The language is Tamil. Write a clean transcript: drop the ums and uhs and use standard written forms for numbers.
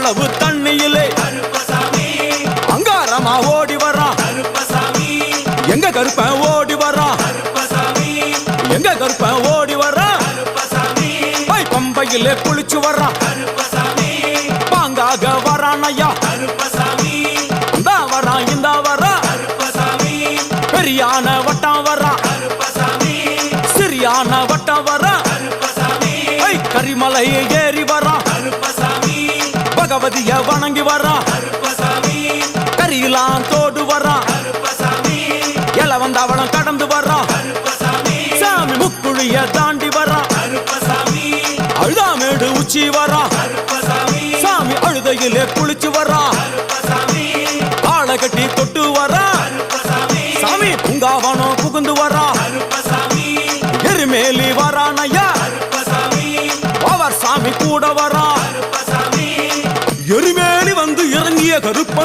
அவ்வளவு தண்ணியிலே அங்காரமா ஓடி வரான் எங்க கருப்பன் ஓடி வரான் எங்க கருப்பன் ஓடி வரான் பம்பையிலே குளிச்சு வரான் பாங்காக வரான் ஐயா இந்தா வரான் இந்த வரான் பெரியான வட்டம் வரான் சிறியான வட்டம் வரான் கரிமலையை ஏறி வரான் பகவதிய வணங்கி வரான் கரியெல்லாம் தோடு வரான் எல வந்தவளம் கடந்து வரான் சாமி முக்குழிய தாண்டி வரான் அழுதாமேடு உச்சி வரான் சாமி அழுதையிலே குளிச்சு வரான் ஆளை கட்டி தொட்டு வரான் சாமி பூங்காவனம் புகுந்து வரான் எருமேலி வரான் ஐயா அவர் சாமி கூட வரான் எருமேலி வந்து இறங்கிய கருப்பன்